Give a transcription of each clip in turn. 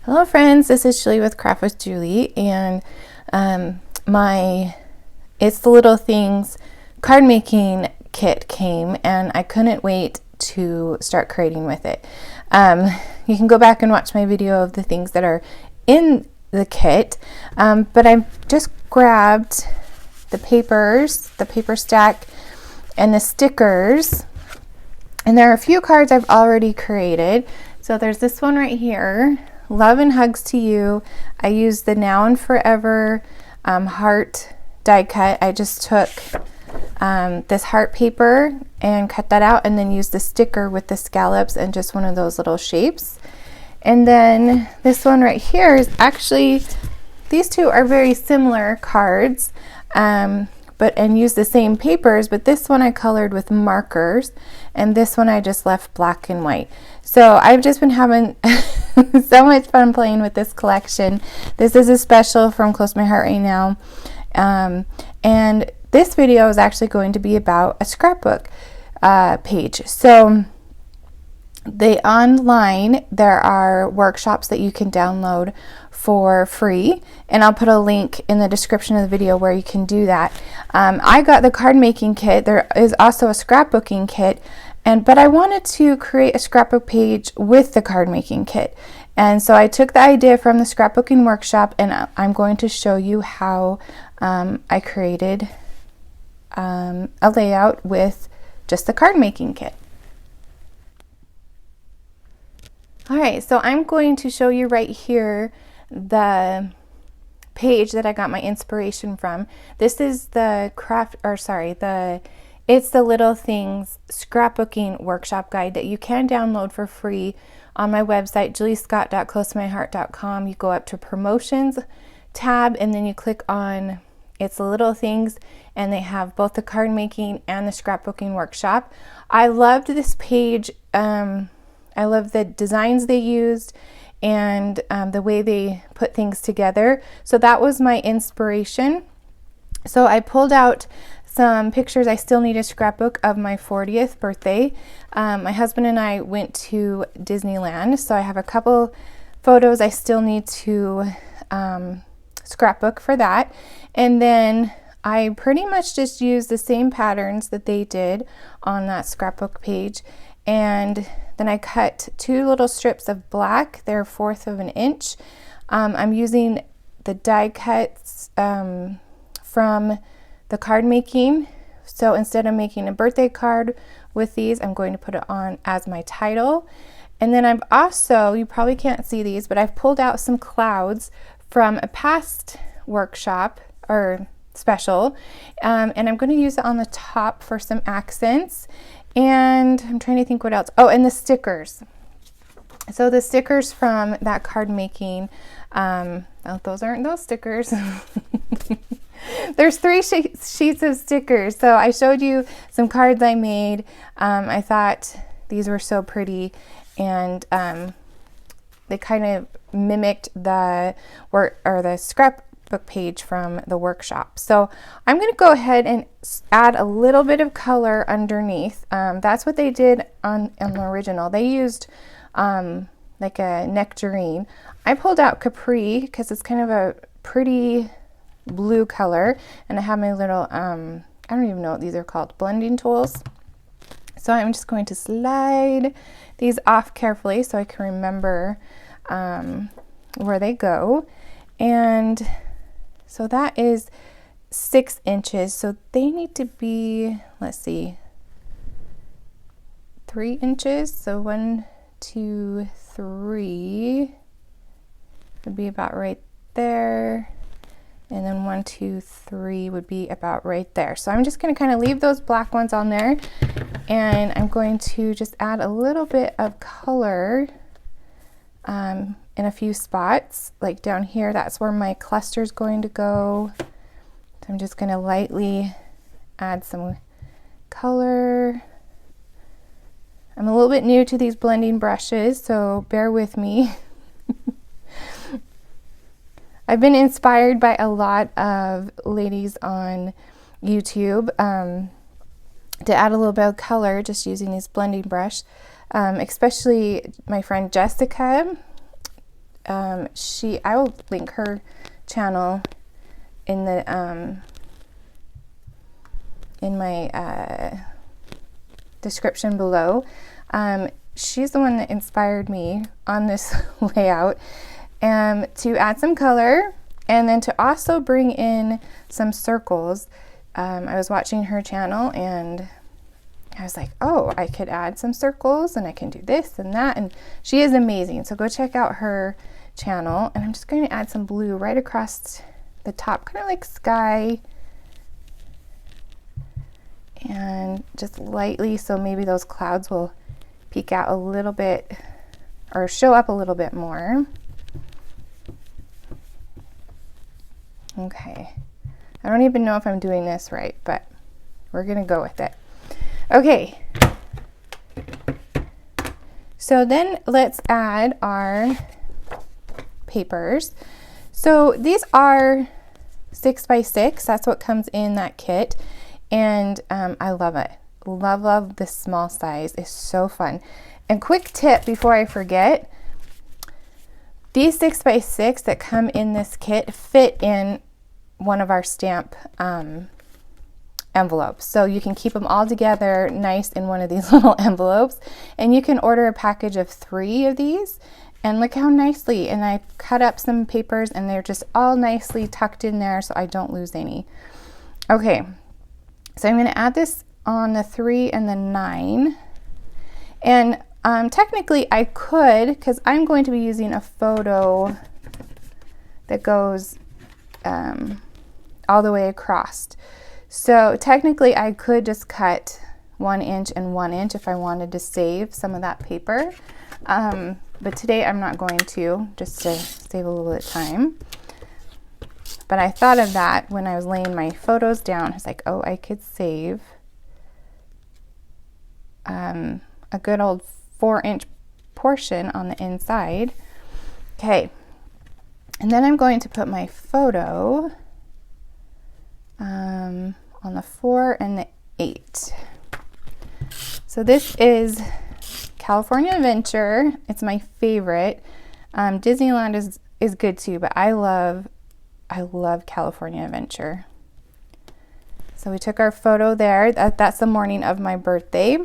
Hello friends, this is Julie with Craft with Julie, and It's the Little Things card making kit came, and I couldn't wait to start creating with it. You can go back and watch my video of the things that are in the kit, but I just grabbed the papers, the paper stack, and the stickers, and there are a few cards I've already created. So there's this one right here, Love and Hugs to You. I used the Now and Forever heart die cut. I just took this heart paper and cut that out, and then used the sticker with the scallops and just one of those little shapes. And then this one right here is actually, these two are very similar cards, and use the same papers, but this one I colored with markers, and this one I just left black and white. So I've just been having so much fun playing with this collection. This is a special from Close to My Heart right now, and this video is actually going to be about a scrapbook page. So online there are workshops that you can download for free, and I'll put a link in the description of the video where you can do that. I got the card making kit. There is also a scrapbooking kit, but I wanted to create a scrapbook page with the card making kit, and so I took the idea from the scrapbooking workshop, and I'm going to show you how I created a layout with just the card making kit. Alright, so I'm going to show you right here the page that I got my inspiration from. This is the It's the Little Things scrapbooking workshop guide that you can download for free on my website, juliescott.closetomyheart.com. You go up to promotions tab, and then you click on It's the Little Things, and they have both the card making and the scrapbooking workshop. I loved this page. I love the designs they used and the way they put things together. So that was my inspiration. So I pulled out some pictures. I still need a scrapbook of my 40th birthday. My husband and I went to Disneyland, so I have a couple photos I still need to scrapbook for that. And then I pretty much just used the same patterns that they did on that scrapbook page, and then I cut two little strips of black. They're 1/4 of an inch. I'm using the die cuts from the card making. So instead of making a birthday card with these, I'm going to put it on as my title. And then I've also, you probably can't see these, but I've pulled out some clouds from a past workshop or special, and I'm going to use it on the top for some accents. And I'm trying to think what else. Oh, and the stickers. So the stickers from that card making, those aren't those stickers. There's 3 sheets of stickers. So I showed you some cards I made. I thought these were so pretty, and they kind of mimicked the scrapbook page from the workshop. So I'm going to go ahead and add a little bit of color underneath. That's what they did on the original. They used like a Nectarine. I pulled out Capri because it's kind of a pretty blue color, and I have my little I don't even know what these are called, blending tools. So I'm just going to slide these off carefully so I can remember where they go. And so that is 6 inches. So they need to be, let's see, 3 inches. So 1, 2, 3 would be about right there. And then 1, 2, 3 would be about right there. So I'm just going to kind of leave those black ones on there. And I'm going to just add a little bit of color in a few spots, like down here. That's where my cluster is going to go. So I'm just going to lightly add some color. I'm a little bit new to these blending brushes, so bear with me. I've been inspired by a lot of ladies on YouTube to add a little bit of color just using these blending brush, especially my friend Jessica. I will link her channel in the in my description below. She's the one that inspired me on this layout, to add some color and then to also bring in some circles. I was watching her channel and I was like, oh, I could add some circles and I can do this and that, and she is amazing. So go check out her channel. And I'm just going to add some blue right across the top, kind of like sky, and just lightly, so maybe those clouds will peek out a little bit or show up a little bit more. Okay, I don't even know if I'm doing this right, but we're gonna go with it. Okay, so then let's add our papers. So these are 6x6, that's what comes in that kit, and I love it. Love this small size. It's so fun. And quick tip before I forget, these 6x6 that come in this kit fit in one of our stamp envelopes. So you can keep them all together nice in one of these little envelopes, and you can order a package of 3 of these, and look how nicely, and I cut up some papers and they're just all nicely tucked in there so I don't lose any. Okay, so I'm going to add this on the 3 and the 9, and technically I could, because I'm going to be using a photo that goes all the way across. So technically I could just cut 1 inch and 1 inch if I wanted to save some of that paper. But today I'm not going to, just to save a little bit of time. But I thought of that when I was laying my photos down. I was like, oh, I could save a good old 4-inch portion on the inside. Okay, and then I'm going to put my photo on the 4 and the 8. So this is California Adventure. It's my favorite. Disneyland is good too, but I love California Adventure. So we took our photo there. That's the morning of my birthday.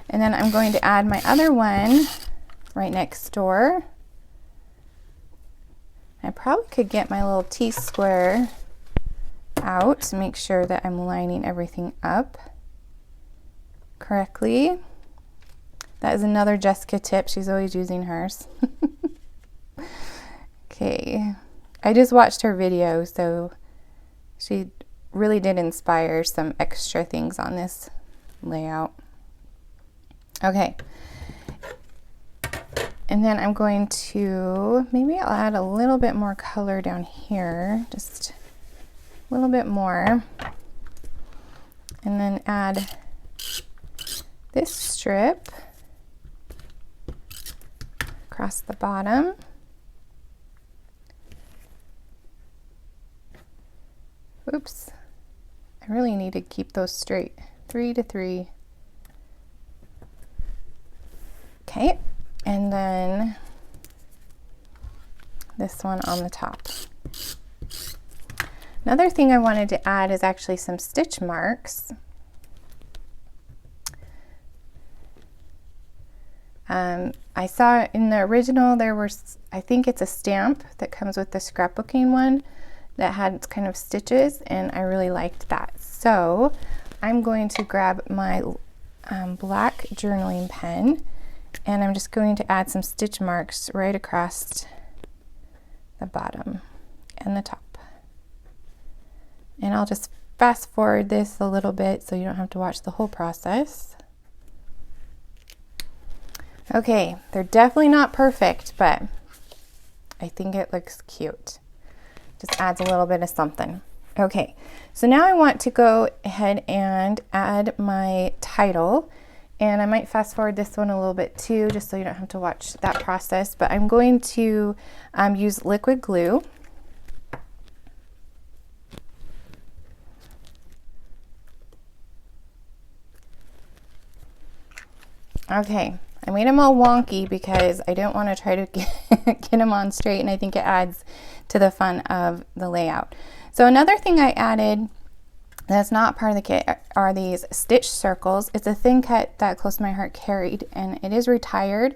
And then I'm going to add my other one right next door. I probably could get my little T-square out to make sure that I'm lining everything up correctly. That is another Jessica tip. She's always using hers. Okay, I just watched her video, so she really did inspire some extra things on this layout. Okay, and then I'm going to, maybe I'll add a little bit more color down here, just a little bit more, and then add this strip across the bottom. Oops, I really need to keep those straight. 3 to 3. Okay, and then this one on the top. Another thing I wanted to add is actually some stitch marks. I saw in the original there was, I think it's a stamp that comes with the scrapbooking one that had kind of stitches, and I really liked that. So I'm going to grab my black journaling pen, and I'm just going to add some stitch marks right across the bottom and the top. And I'll just fast forward this a little bit so you don't have to watch the whole process. Okay, they're definitely not perfect, but I think it looks cute. Just adds a little bit of something. Okay, so now I want to go ahead and add my title, and I might fast forward this one a little bit too, just so you don't have to watch that process, but I'm going to use liquid glue. Okay, I made them all wonky because I don't want to try to get them on straight, and I think it adds to the fun of the layout. So another thing I added that's not part of the kit are these stitch circles. It's a thin cut that Close to My Heart carried, and it is retired.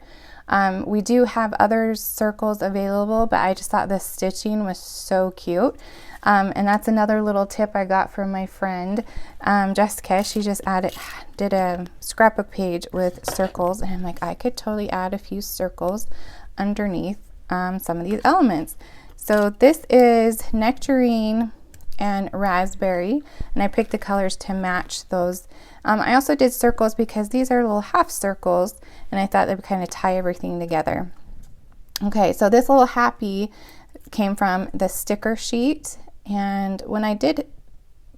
We do have other circles available, but I just thought the stitching was so cute. And that's another little tip I got from my friend Jessica. She just did a scrapbook page with circles, and I'm like, I could totally add a few circles underneath some of these elements. So this is Nectarine and Raspberry, and I picked the colors to match those. I also did circles because these are little half circles, and I thought they would kind of tie everything together. Okay, so this little happy came from the sticker sheet, and when I did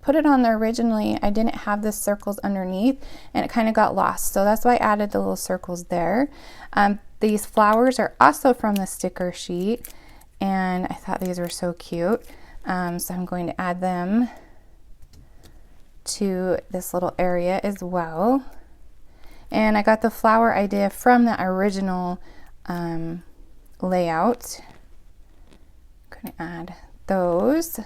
put it on there originally, I didn't have the circles underneath, and it kind of got lost, so that's why I added the little circles there. These flowers are also from the sticker sheet, and I thought these were so cute. So I'm going to add them to this little area as well. And I got the flower idea from the original layout. I'm going to add those.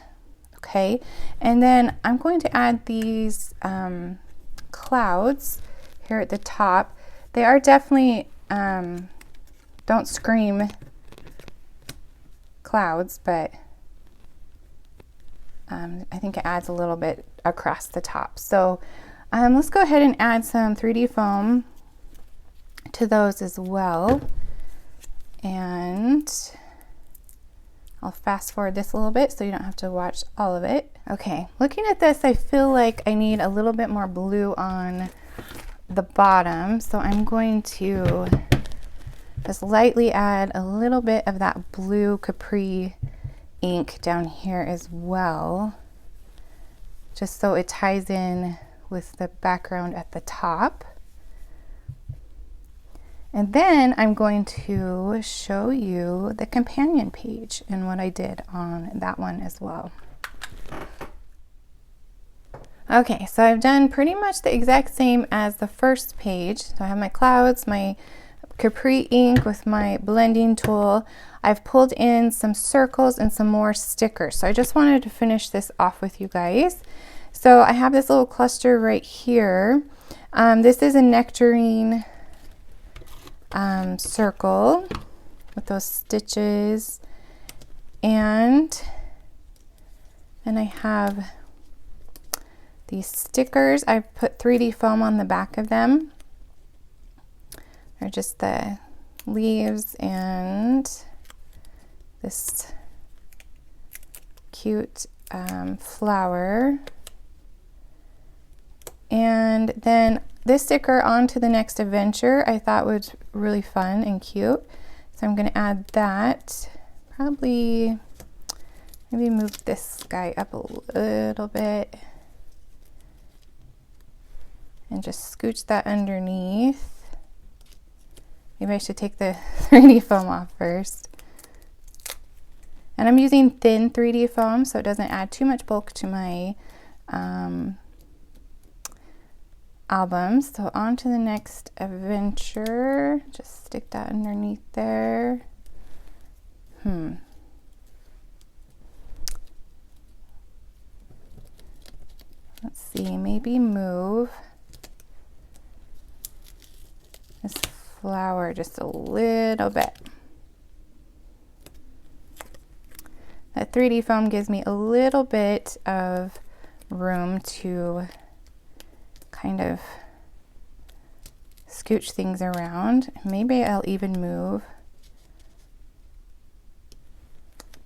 Okay, and then I'm going to add these clouds here at the top. They are definitely don't scream clouds, but I think it adds a little bit across the top. So let's go ahead and add some 3D foam to those as well. And I'll fast forward this a little bit so you don't have to watch all of it. Okay, looking at this, I feel like I need a little bit more blue on the bottom. So I'm going to just lightly add a little bit of that blue Capri ink down here as well, just so it ties in with the background at the top. And then I'm going to show you the companion page and what I did on that one as well. Okay, so I've done pretty much the exact same as the first page. So I have my clouds, my Capri ink with my blending tool. I've pulled in some circles and some more stickers. So I just wanted to finish this off with you guys. So I have this little cluster right here. This is a Nectarine circle with those stitches, and then I have these stickers. I've put 3D foam on the back of them. They're just the leaves and this cute flower. And then this sticker, On to the Next Adventure, I thought was really fun and cute. So I'm going to add that. Probably maybe move this guy up a little bit and just scooch that underneath. Maybe I should take the 3D foam off first. And I'm using thin 3D foam so it doesn't add too much bulk to my albums. So On to the Next Adventure. Just stick that underneath there. Let's see, maybe move this flower just a little bit. That 3D foam gives me a little bit of room to kind of scooch things around. Maybe I'll even move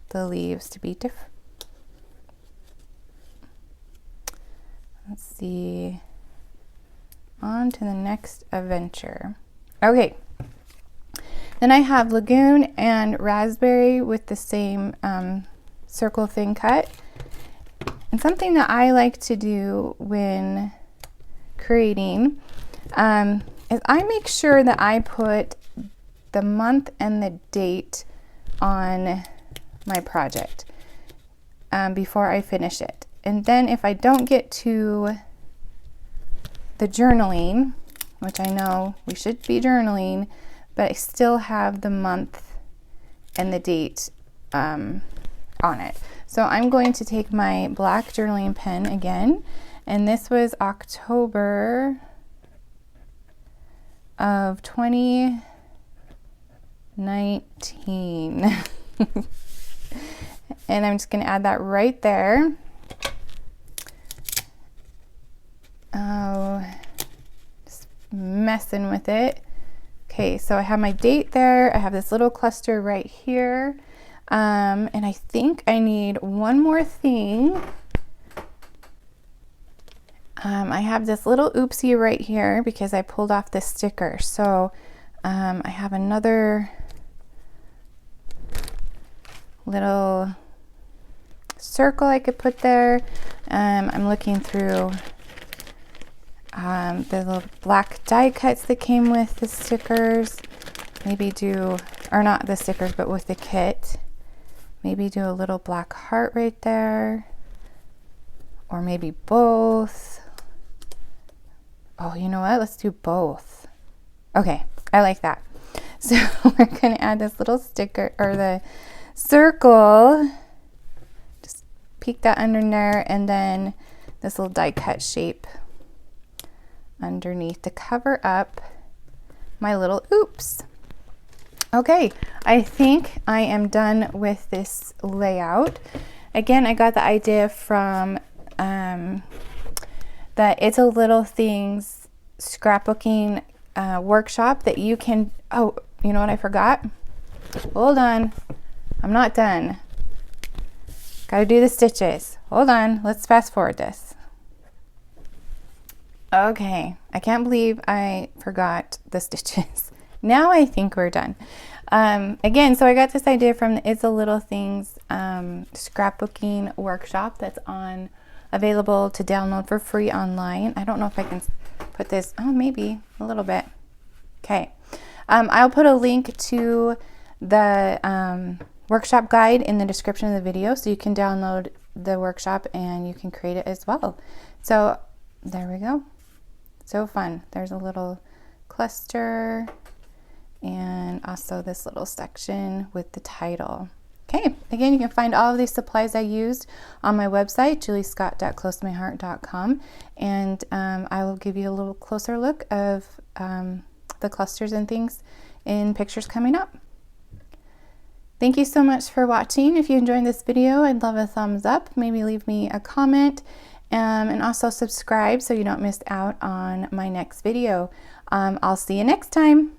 the leaves to be different. Let's see. On to the Next Adventure. Okay. Then I have Lagoon and Raspberry with the same circle thin cut. And something that I like to do when creating is I make sure that I put the month and the date on my project before I finish it. And then if I don't get to the journaling, which I know we should be journaling, but I still have the month and the date on it. So I'm going to take my black journaling pen again, and this was October of 2019. And I'm just going to add that right there. Oh, just messing with it. Okay, so I have my date there. I have this little cluster right here. And I think I need one more thing. I have this little oopsie right here because I pulled off this sticker. So I have another little circle I could put there. I'm looking through the little black die cuts that came with the stickers. Maybe do, or not the stickers, but with the kit. Maybe do a little black heart right there. Or maybe both. Oh, you know what? Let's do both. Okay, I like that. So we're going to add this little sticker, or the circle. Just peek that under there, and then this little die cut shape underneath to cover up my little oops. Okay, I think I am done with this layout. Again, I got the idea from the It's a Little Things scrapbooking workshop that you can, oh, you know what I forgot? Hold on, I'm not done. Gotta do the stitches. Hold on, let's fast forward this. Okay, I can't believe I forgot the stitches. Now I think we're done. Again, so I got this idea from the It's a Little Things scrapbooking workshop that's available to download for free online. I don't know if I can put this, oh, maybe a little bit. Okay, I'll put a link to the workshop guide in the description of the video, so you can download the workshop and you can create it as well. So there we go. So fun. There's a little cluster and also this little section with the title. Okay, again, you can find all of these supplies I used on my website, juliescott.closemyheart.com, and I will give you a little closer look of the clusters and things in pictures coming up. Thank you so much for watching. If you enjoyed this video, I'd love a thumbs up. Maybe leave me a comment, and also subscribe so you don't miss out on my next video. I'll see you next time.